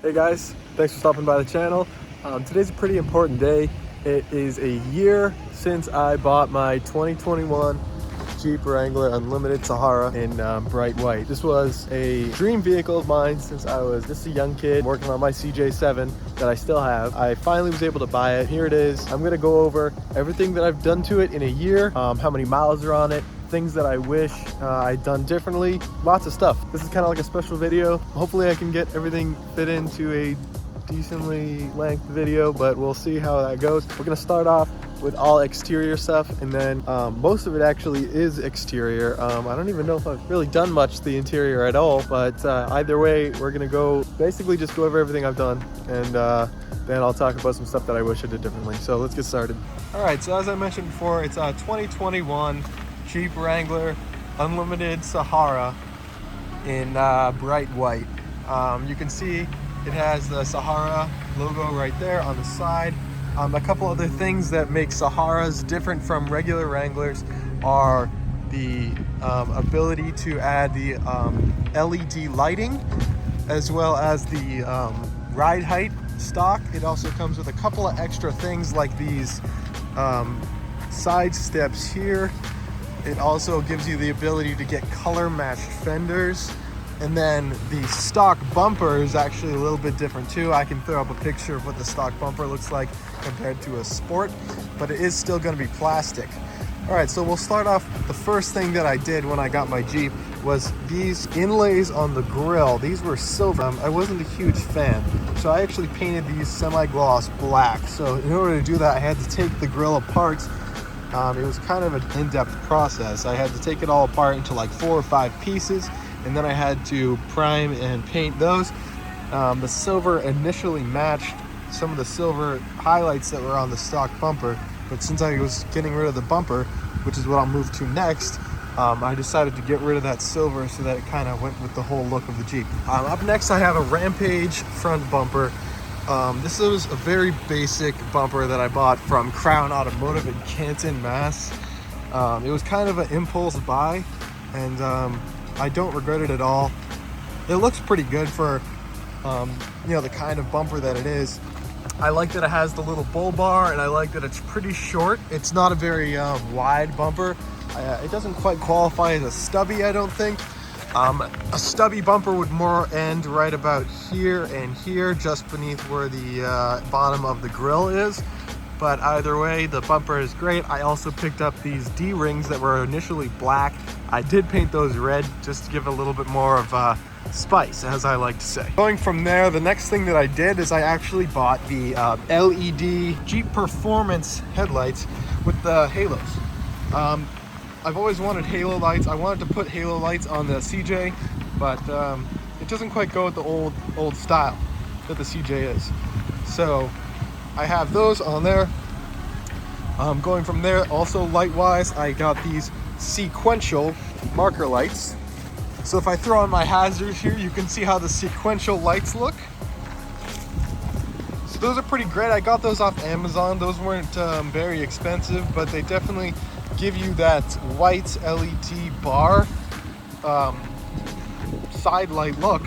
Hey guys, thanks for stopping by the channel. Today's a pretty important day. It is a year since I bought my 2021 Jeep Wrangler Unlimited Sahara in bright white. This was a dream vehicle of mine since I was just a young kid working on my CJ7 that I still have. I finally was able to buy it. Here it is. I'm gonna go over everything that I've done to it in a year, how many miles are on it, things that I wish I'd done differently, lots of stuff. This is kind of like a special video. Hopefully I can get everything fit into a decently length video, but we'll see how that goes. We're gonna start off with all exterior stuff, and then most of it actually is exterior. I don't even know if I've really done much to the interior at all, but either way, we're gonna basically just go over everything I've done, and then I'll talk about some stuff that I wish I did differently. So let's get started. All right, so as I mentioned before, it's a 2021 Jeep Wrangler Unlimited Sahara in bright white. You can see it has the Sahara logo right there on the side. A couple other things that make Saharas different from regular Wranglers are the ability to add the LED lighting, as well as the ride height stock. It also comes with a couple of extra things like these side steps here. It also gives you the ability to get color matched fenders. And then the stock bumper is actually a little bit different too. I can throw up a picture of what the stock bumper looks like compared to a Sport, but it is still going to be plastic. All right, so we'll start off. The first thing that I did when I got my Jeep was these inlays on the grille. These were silver. I wasn't a huge fan, so I actually painted these semi-gloss black. So in order to do that, I had to take the grille apart. It was kind of an in-depth process. I had to take it all apart into like 4 or 5 pieces, and then I had to prime and paint those. The silver initially matched some of the silver highlights that were on the stock bumper, but since I was getting rid of the bumper, which is what I'll move to next, I decided to get rid of that silver so that it kind of went with the whole look of the Jeep. Up next, I have a Rampage front bumper. This is a very basic bumper that I bought from Crown Automotive in Canton, Mass. It was kind of an impulse buy, and I don't regret it at all. It looks pretty good for the kind of bumper that it is. I like that it has the little bull bar, and I like that it's pretty short. It's not a very wide bumper. It doesn't quite qualify as a stubby, I don't think. A stubby bumper would more end right about here and here, just beneath where the bottom of the grille is. But either way, the bumper is great. I also picked up these D-rings that were initially black. I did paint those red just to give a little bit more of spice, as I like to say. Going from there, the next thing that I did is I actually bought the LED Jeep Performance headlights with the halos. I've always wanted halo lights. I wanted to put halo lights on the CJ, but it doesn't quite go with the old style that the CJ is. So I have those on there. Going from there, also light-wise, I got these Sequential marker lights. So if I throw on my hazards here, you can see how the Sequential lights look. So those are pretty great. I got those off Amazon. Those weren't very expensive, but they definitely give you that white LED bar side light look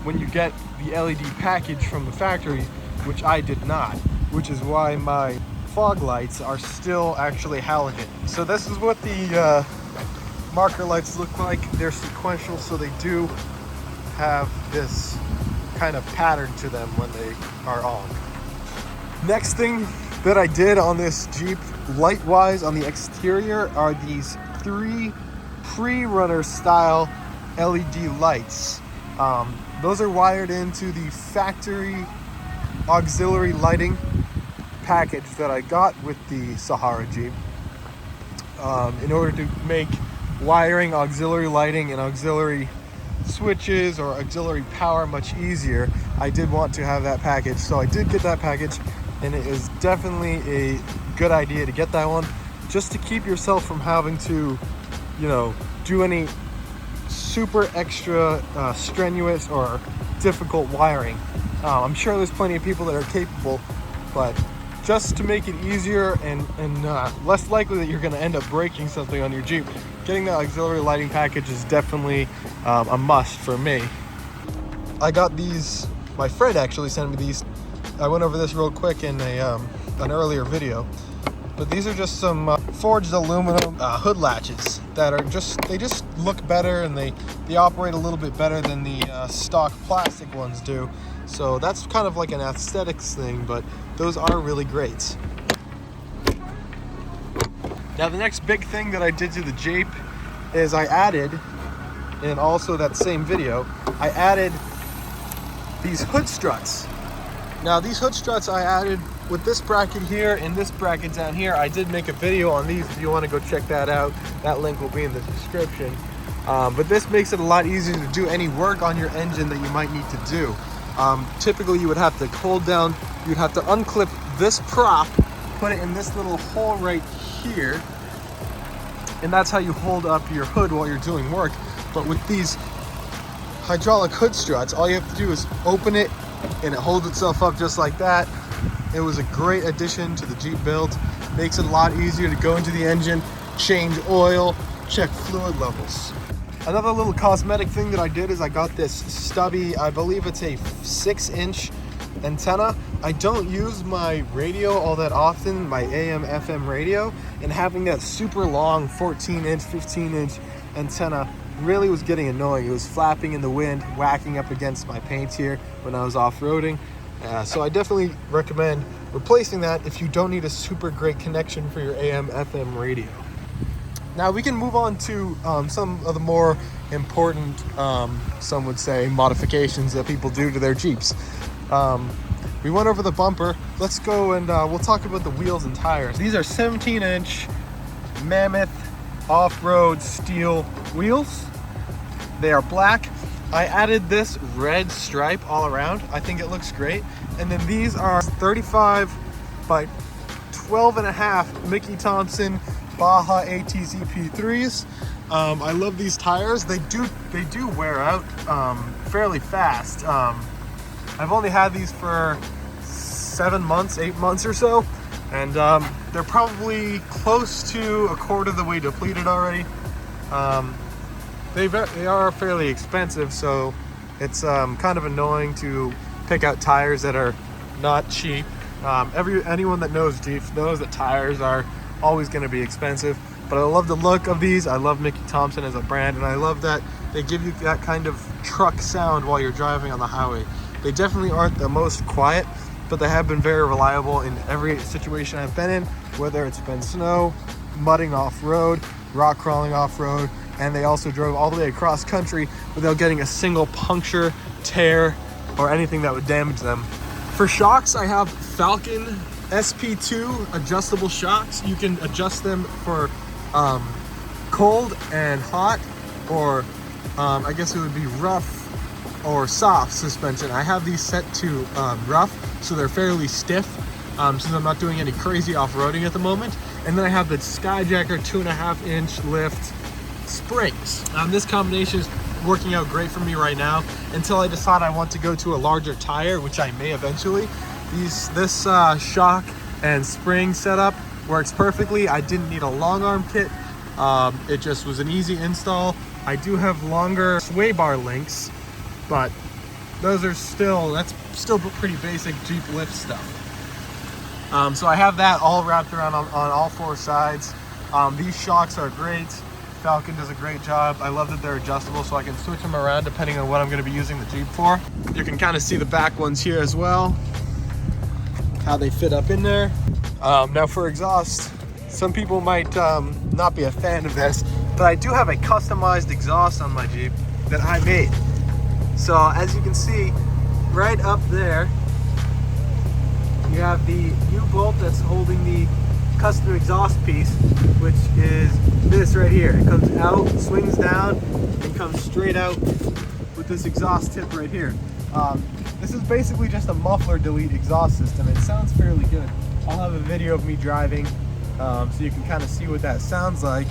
when you get the LED package from the factory, which I did not, which is why my fog lights are still actually halogen. So this is what the marker lights look like. They're sequential, so they do have this kind of pattern to them when they are on. Next thing that I did on this Jeep, light-wise on the exterior, are these 3 pre-runner style LED lights. Those are wired into the factory auxiliary lighting package that I got with the Sahara Jeep. In order to make wiring auxiliary lighting and auxiliary switches or auxiliary power much easier, I did want to have that package. So I did get that package, and it is definitely a good idea to get that one, just to keep yourself from having to, do any super extra strenuous or difficult wiring. I'm sure there's plenty of people that are capable, but just to make it easier and less likely that you're going to end up breaking something on your Jeep, getting the auxiliary lighting package is definitely a must for me. I got these My friend actually sent me these. I went over this real quick in an earlier video, but these are just some forged aluminum hood latches that are they just look better, and they operate a little bit better than the stock plastic ones do. So that's kind of like an aesthetics thing, but those are really great. Now the next big thing that I did to the Jeep is I added, and also that same video, I added these hood struts. Now these hood struts I added with this bracket here and this bracket down here. I did make a video on these if you want to go check that out. That link will be in the description. But this makes it a lot easier to do any work on your engine that you might need to do. Typically you would have to hold down, you'd have to unclip this prop, put it in this little hole right here, and that's how you hold up your hood while you're doing work. But with these hydraulic hood struts, all you have to do is open it and it holds itself up just like that. It was a great addition to the Jeep build. Makes it a lot easier to go into the engine, change oil, check fluid levels. Another little cosmetic thing that I did is I got this stubby, I believe it's a 6-inch antenna. I don't use my radio all that often, my AM FM radio, and having that super long 14-inch, 15-inch antenna really was getting annoying. It was flapping in the wind, whacking up against my paint here when I was off-roading. So I definitely recommend replacing that if you don't need a super great connection for your AM FM radio. Now we can move on to some of the more important, some would say, modifications that people do to their Jeeps. We went over the bumper. Let's go and we'll talk about the wheels and tires. These are 17-inch Mammoth off-road steel wheels. They are black. I added this red stripe all around. I think it looks great. And then these are 35 by 12.5 Mickey Thompson Baja ATZ P3s. I love these tires. They do wear out fairly fast. I've only had these for 7 months, 8 months or so, and they're probably close to a quarter of the way depleted already. They are fairly expensive, so it's kind of annoying to pick out tires that are not cheap. Anyone that knows Jeeps knows that tires are always going to be expensive, but I love the look of these. I love Mickey Thompson as a brand, and I love that they give you that kind of truck sound while you're driving on the highway. They definitely aren't the most quiet, but they have been very reliable in every situation I've been in, whether it's been snow, mudding off-road, rock crawling off-road, and they also drove all the way across country without getting a single puncture, tear, or anything that would damage them. For shocks, I have Falcon SP2 adjustable shocks. You can adjust them for cold and hot, or I guess it would be rough or soft suspension. I have these set to rough, so they're fairly stiff, since I'm not doing any crazy off-roading at the moment. And then I have the Skyjacker 2.5-inch lift springs. This combination is working out great for me right now until I decide I want to go to a larger tire, which I may eventually. This shock and spring setup works perfectly. I didn't need a long arm kit. It just was an easy install. I do have longer sway bar links, but that's still pretty basic Jeep lift stuff. So I have that all wrapped around on all four sides. These shocks are great. Falcon does a great job. I love that they're adjustable, so I can switch them around depending on what I'm going to be using the Jeep for. You can kind of see the back ones here as well, how they fit up in there. Now for exhaust, some people might not be a fan of this, but I do have a customized exhaust on my Jeep that I made. So as you can see, right up there, you have the U-bolt that's holding the custom exhaust piece, which is this right here. It comes out, swings down, and comes straight out with this exhaust tip right here. This is basically just a muffler delete exhaust system. It sounds fairly good. I'll have a video of me driving, so you can kind of see what that sounds like.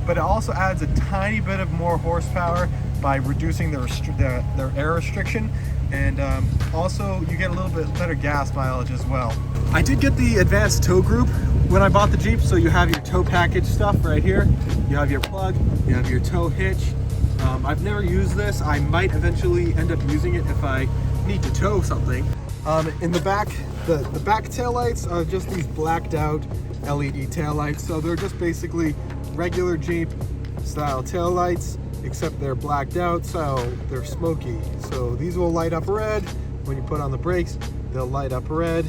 but it also adds a tiny bit of more horsepower by reducing their air restriction, and also you get a little bit better gas mileage as well. I did get the advanced tow group when I bought the Jeep, so you have your tow package stuff right here. You have your plug, you have your tow hitch. I've never used this. I might eventually end up using it if I need to tow something. In the back, the back taillights are just these blacked out LED taillights. So they're just basically regular Jeep style taillights, except they're blacked out, so they're smoky. So these will light up red. When you put on the brakes, they'll light up red.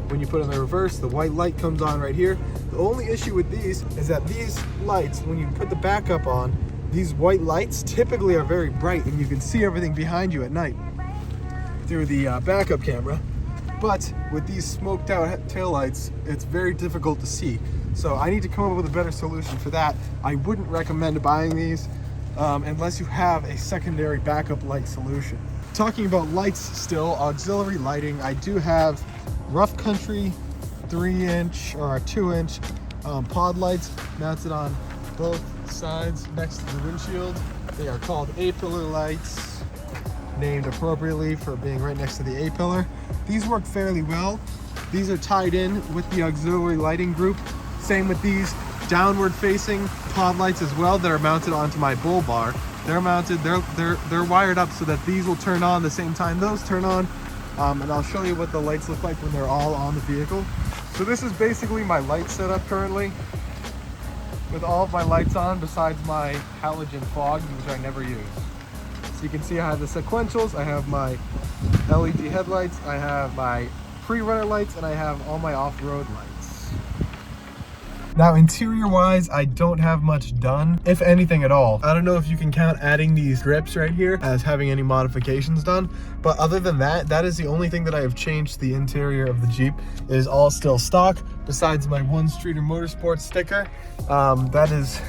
When you put in the reverse, the white light comes on right here. The only issue with these is that these lights, when you put the backup on, these white lights typically are very bright and you can see everything behind you at night through the backup camera. But with these smoked out taillights, it's very difficult to see. So I need to come up with a better solution for that. I wouldn't recommend buying these unless you have a secondary backup light solution. Talking about lights still, auxiliary lighting, I do have rough country 3-inch or 2-inch pod lights mounted on both sides next to the windshield. They are called A-pillar lights, named appropriately for being right next to the A-pillar. These work fairly well. These are tied in with the auxiliary lighting group. Same with these downward facing pod lights as well that are mounted onto my bull bar. They're mounted, they're wired up so that these will turn on the same time those turn on. And I'll show you what the lights look like when they're all on the vehicle. So this is basically my light setup currently, with all of my lights on besides my halogen fog, which I never use. So you can see I have the sequentials, I have my LED headlights, I have my pre-runner lights, and I have all my off-road lights. Now, interior wise, I don't have much done, if anything at all. I don't know if you can count adding these grips right here as having any modifications done, but other than that, that is the only thing that I have changed to the interior of the Jeep. It is all still stock, besides my One Streeter Motorsports sticker. That is,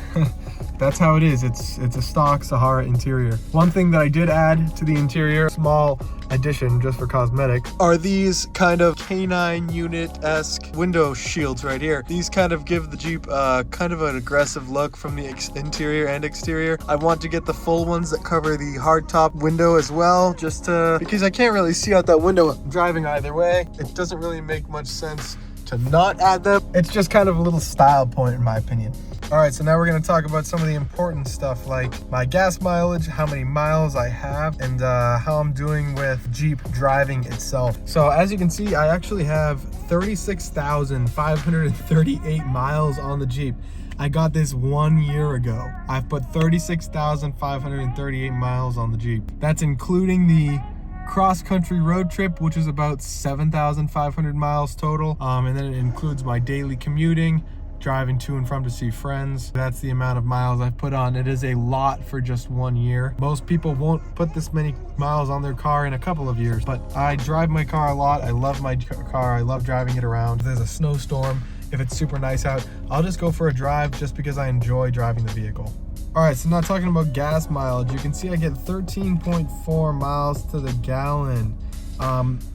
that's how it is. It's a stock Sahara interior. One thing that I did add to the interior, small addition just for cosmetic, are these kind of K9 unit-esque window shields right here. These kind of give the Jeep kind of an aggressive look from the interior and exterior. I want to get the full ones that cover the hardtop window as well, just because I can't really see out that window driving either way. It doesn't really make much sense to not add them. It's just kind of a little style point in my opinion. All right, so now we're gonna talk about some of the important stuff like my gas mileage, how many miles I have, and how I'm doing with Jeep driving itself. So as you can see, I actually have 36,538 miles on the Jeep. I got this 1 year ago. I've put 36,538 miles on the Jeep. That's including the cross-country road trip, which is about 7,500 miles total. And then it includes my daily commuting, driving to and from to see friends. That's the amount of miles I've put on. It is a lot for just 1 year. Most people won't put this many miles on their car in a couple of years, but I drive my car a lot. I love my car. I love driving it around. If there's a snowstorm, if it's super nice out, I'll just go for a drive just because I enjoy driving the vehicle. All right, so now talking about gas mileage, you can see I get 13.4 miles to the gallon.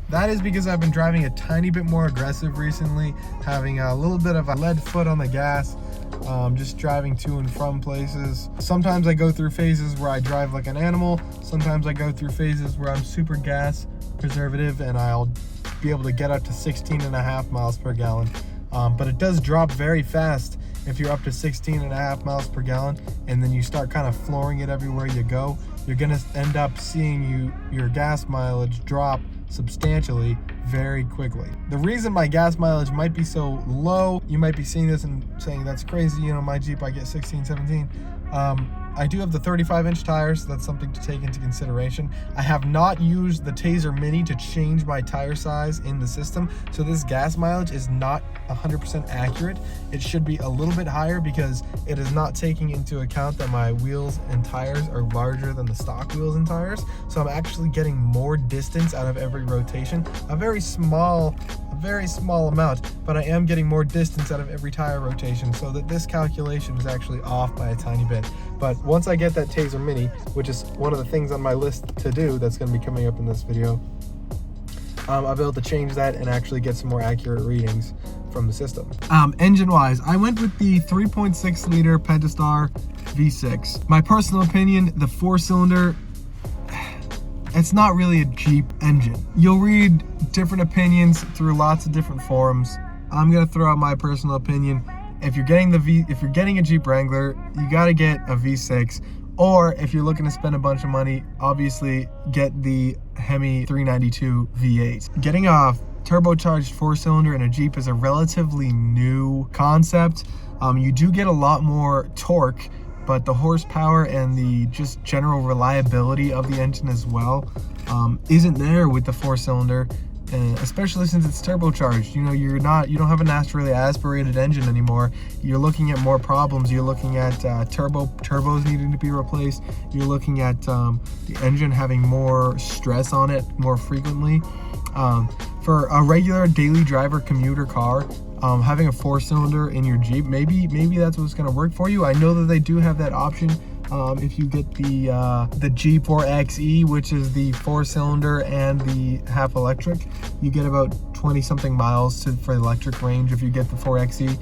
That is because I've been driving a tiny bit more aggressive recently, having a little bit of a lead foot on the gas, just driving to and from places. Sometimes I go through phases where I drive like an animal. Sometimes I go through phases where I'm super gas preservative and I'll be able to get up to 16.5 miles per gallon. But it does drop very fast if you're up to 16.5 miles per gallon, and then you start kind of flooring it everywhere you go. You're gonna end up seeing your gas mileage drop substantially very quickly. The reason my gas mileage might be so low, you might be seeing this and saying that's crazy, you know, my Jeep I get 16, 17. I do have the 35-inch tires, so that's something to take into consideration. I have not used the Taser Mini to change my tire size in the system, so this gas mileage is not 100% accurate. It should be a little bit higher because it is not taking into account that my wheels and tires are larger than the stock wheels and tires. So I'm actually getting more distance out of every rotation. A very small amount, but I am getting more distance out of every tire rotation, so that this calculation is actually off by a tiny bit. But once I get that Taser Mini, which is one of the things on my list to do that's going to be coming up in this video, I'll be able to change that and actually get some more accurate readings from the system. Engine wise, I went with the 3.6 liter Pentastar V6. My personal opinion, the 4-cylinder, it's not really a Jeep engine. You'll read different opinions through lots of different forums. I'm gonna throw out my personal opinion. If you're getting a Jeep Wrangler, you gotta get a V6. Or if you're looking to spend a bunch of money, obviously get the Hemi 392 V8. Getting a turbocharged 4-cylinder in a Jeep is a relatively new concept. You do get a lot more torque, but the horsepower and the just general reliability of the engine as well isn't there with the 4-cylinder. Especially since it's turbocharged. You know, you don't have a naturally aspirated engine anymore. You're looking at more problems. You're looking at turbos needing to be replaced. You're looking at the engine having more stress on it more frequently. For a regular daily driver commuter car, having a 4-cylinder in your Jeep, maybe that's what's going to work for you. I know that they do have that option. If you get the G4XE, which is the 4-cylinder and the half electric, you get about 20 something miles for the electric range. If you get the 4XE,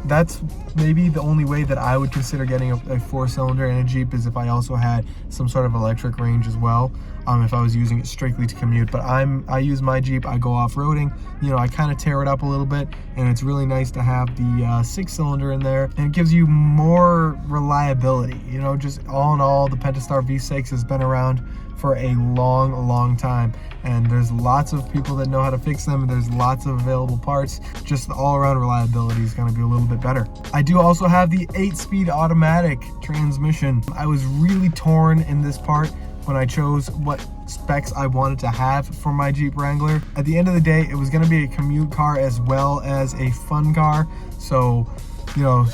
that's maybe the only way that I would consider getting a 4-cylinder in a Jeep, is if I also had some sort of electric range as well. If I was using it strictly to commute, but I use my Jeep, I go off-roading, you know, I kind of tear it up a little bit, and it's really nice to have the 6-cylinder in there, and it gives you more reliability. You know, just all in all, the Pentastar V6 has been around for a long time, and there's lots of people that know how to fix them, and there's lots of available parts. Just the all-around reliability is going to be a little bit better. I do also have the 8-speed automatic transmission. I was really torn in this part when I chose what specs I wanted to have for my Jeep Wrangler. At the end of the day, it was going to be a commute car as well as a fun car. So, you know,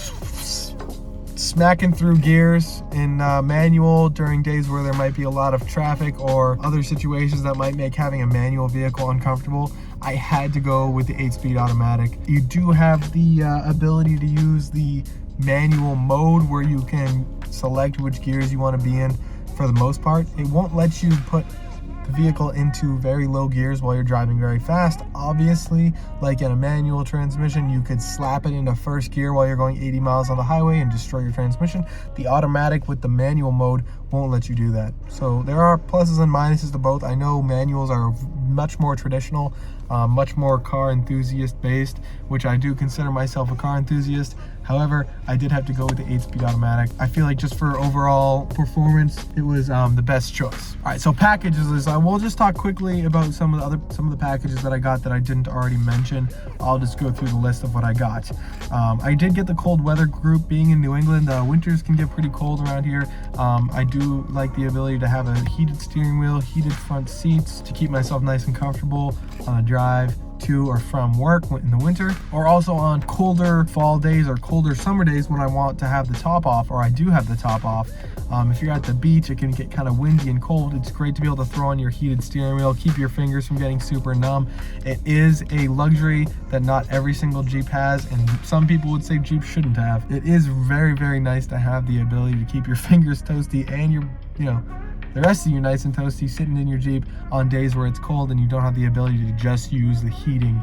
smacking through gears in manual during days where there might be a lot of traffic or other situations that might make having a manual vehicle uncomfortable, I had to go with the 8-speed automatic. You do have the ability to use the manual mode where you can select which gears you want to be in. For the most part, it won't let you put the vehicle into very low gears while you're driving very fast. Obviously, like in a manual transmission, you could slap it into first gear while you're going 80 miles on the highway and destroy your transmission. The automatic with the manual mode won't let you do that. So there are pluses and minuses to both. I know manuals are much more traditional, much more car enthusiast based, which I do consider myself a car enthusiast. However, I did have to go with the 8-speed automatic. I feel like just for overall performance, it was the best choice. All right, so packages. I will just talk quickly about some of the packages that I got that I didn't already mention. I'll just go through the list of what I got. I did get the cold weather group. Being in New England, winters can get pretty cold around here. I do like the ability to have a heated steering wheel, heated front seats to keep myself nice and comfortable on a drive to or from work in the winter, or also on colder fall days or colder summer days when I want to have the top off, or I do have the top off. If you're at the beach, it can get kind of windy and cold. It's great to be able to throw on your heated steering wheel, keep your fingers from getting super numb. It is a luxury that not every single Jeep has, and some people would say Jeep shouldn't have. It is very nice to have the ability to keep your fingers toasty and your, the rest of you nice and toasty sitting in your Jeep on days where it's cold and you don't have the ability to just use the heating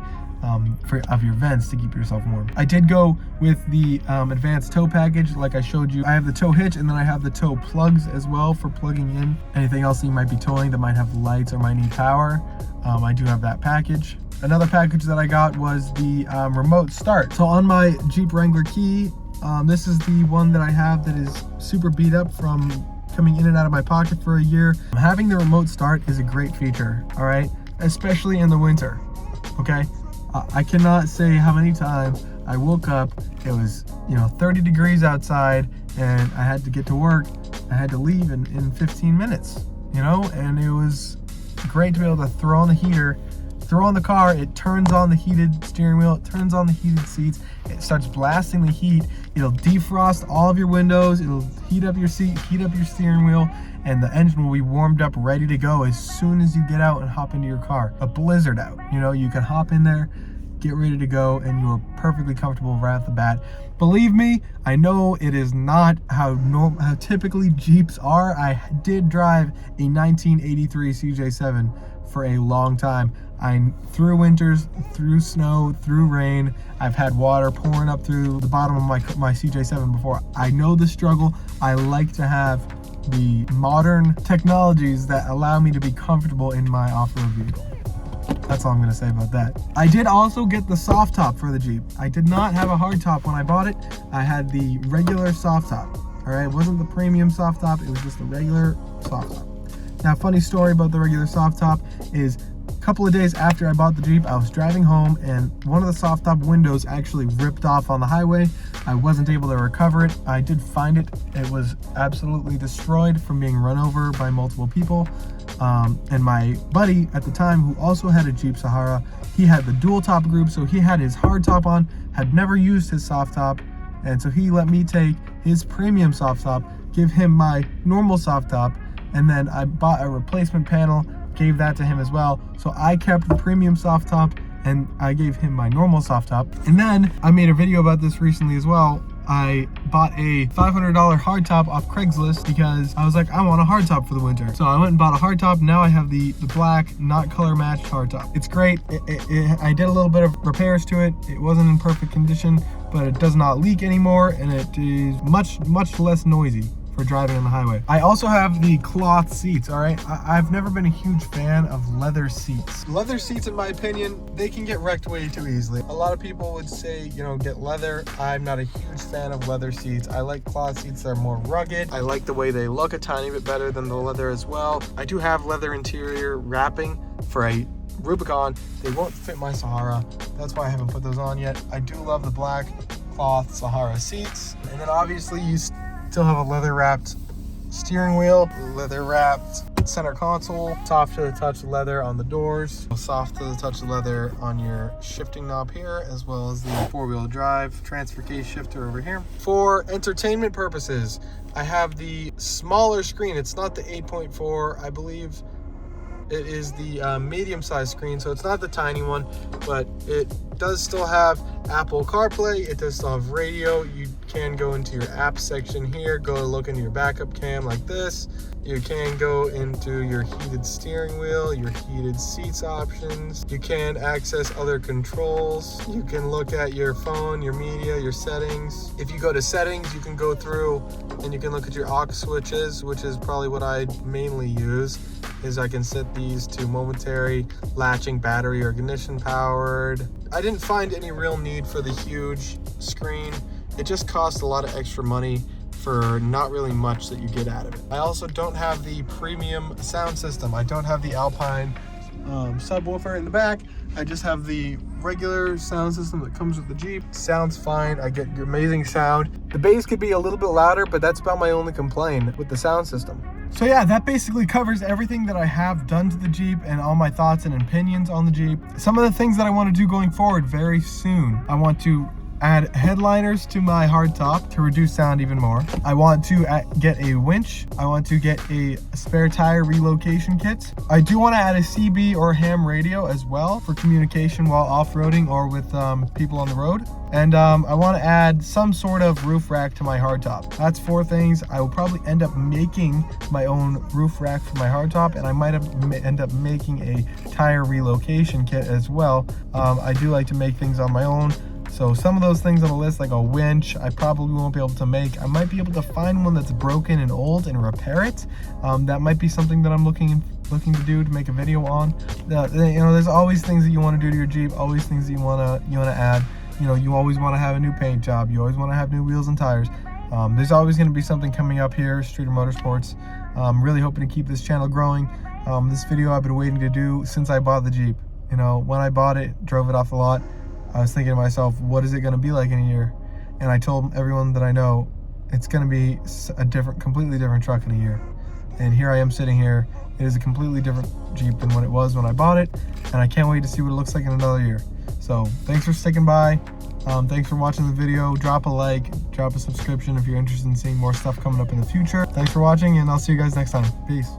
of your vents to keep yourself warm. I did go with the advanced tow package like I showed you. I have the tow hitch, and then I have the tow plugs as well for plugging in anything else that you might be towing that might have lights or might need power. I do have that package. Another package that I got was the remote start. So on my Jeep Wrangler key, this is the one that I have that is super beat up from coming in and out of my pocket for a year. Having the remote start is a great feature, all right? Especially in the winter, okay? I cannot say how many times I woke up, it was 30 degrees outside, and I had to get to work. I had to leave in 15 minutes, and it was great to be able to throw on the heater, throw on the car, it turns on the heated steering wheel, it turns on the heated seats, it starts blasting the heat, it'll defrost all of your windows, it'll heat up your seat, heat up your steering wheel, and the engine will be warmed up, ready to go as soon as you get out and hop into your car. A blizzard out, you can hop in there, get ready to go, and you're perfectly comfortable right off the bat. Believe me, I know it is not how typically Jeeps are. I did drive a 1983 CJ7 for a long time. Through winters, through snow, through rain. I've had water pouring up through the bottom of my CJ7 before. I know the struggle. I like to have the modern technologies that allow me to be comfortable in my off-road vehicle. That's all I'm gonna say about that. I did also get the soft top for the Jeep. I did not have a hard top when I bought it. I had the regular soft top. All right, it wasn't the premium soft top. It was just the regular soft top. Now, funny story about the regular soft top is a couple of days after I bought the Jeep, I was driving home and one of the soft top windows actually ripped off on the highway. I wasn't able to recover it. I did find it. It was absolutely destroyed from being run over by multiple people. And my buddy at the time, who also had a Jeep Sahara, he had the dual top group, so he had his hard top on, had never used his soft top, and so he let me take his premium soft top, give him my normal soft top, and then I bought a replacement panel, gave that to him as well. So I kept the premium soft top and I gave him my normal soft top. And then I made a video about this recently as well. I bought a $500 hard top off Craigslist because I was like, I want a hard top for the winter. So I went and bought a hard top. Now I have the black, not color matched hard top. It's great. I did a little bit of repairs to it. It wasn't in perfect condition, but it does not leak anymore, and it is much less noisy for driving on the highway. I also have the cloth seats, all right? I've never been a huge fan of leather seats. Leather seats, in my opinion, they can get wrecked way too easily. A lot of people would say, you know, get leather. I'm not a huge fan of leather seats. I like cloth seats that are more rugged. I like the way they look a tiny bit better than the leather as well. I do have leather interior wrapping for a Rubicon. They won't fit my Sahara. That's why I haven't put those on yet. I do love the black cloth Sahara seats. And then obviously you still have a leather wrapped steering wheel, leather wrapped center console, soft to the touch leather on the doors, soft to the touch leather on your shifting knob here, as well as the four-wheel drive transfer case shifter over here. For entertainment purposes, I have the smaller screen. It's not the 8.4, I believe. It is the medium-sized screen, so it's not the tiny one, but it does still have Apple CarPlay. It does still have radio. You can go into your app section here, go look into your backup cam like this. You can go into your heated steering wheel, your heated seats options. You can access other controls. You can look at your phone, your media, your settings. If you go to settings, you can go through and you can look at your aux switches, which is probably what I mainly use, is I can set these to momentary, latching, battery, or ignition powered. I didn't find any real need for the huge screen. It just costs a lot of extra money for not really much that you get out of it. I also don't have the premium sound system. I don't have the Alpine subwoofer in the back. I just have the regular sound system that comes with the Jeep. Sounds fine. I get amazing sound. The bass could be a little bit louder, but that's about my only complaint with the sound system. So yeah, that basically covers everything that I have done to the Jeep and all my thoughts and opinions on the Jeep. Some of the things that I want to do going forward very soon. I want to add headliners to my hardtop to reduce sound even more. I want to get a winch. I want to get a spare tire relocation kit. I do want to add a CB or ham radio as well for communication while off-roading or with people on the road. And I want to add some sort of roof rack to my hardtop. That's 4 things. I will probably end up making my own roof rack for my hardtop, and I might end up making a tire relocation kit as well. I do like to make things on my own. So some of those things on the list, like a winch, I probably won't be able to make. I might be able to find one that's broken and old and repair it. That might be something that I'm looking to do, to make a video on. You know, there's always things that you want to do to your Jeep, always things that you want to add. You know, you always want to have a new paint job. You always want to have new wheels and tires. There's always going to be something coming up here, Streeter Motorsports. I'm really hoping to keep this channel growing. This video I've been waiting to do since I bought the Jeep. You know, when I bought it, drove it off the lot, I was thinking to myself, what is it going to be like in a year? And I told everyone that I know, it's going to be a completely different truck in a year. And here I am sitting here. It is a completely different Jeep than what it was when I bought it. And I can't wait to see what it looks like in another year. So thanks for sticking by. Thanks for watching the video. Drop a like, drop a subscription if you're interested in seeing more stuff coming up in the future. Thanks for watching, and I'll see you guys next time. Peace.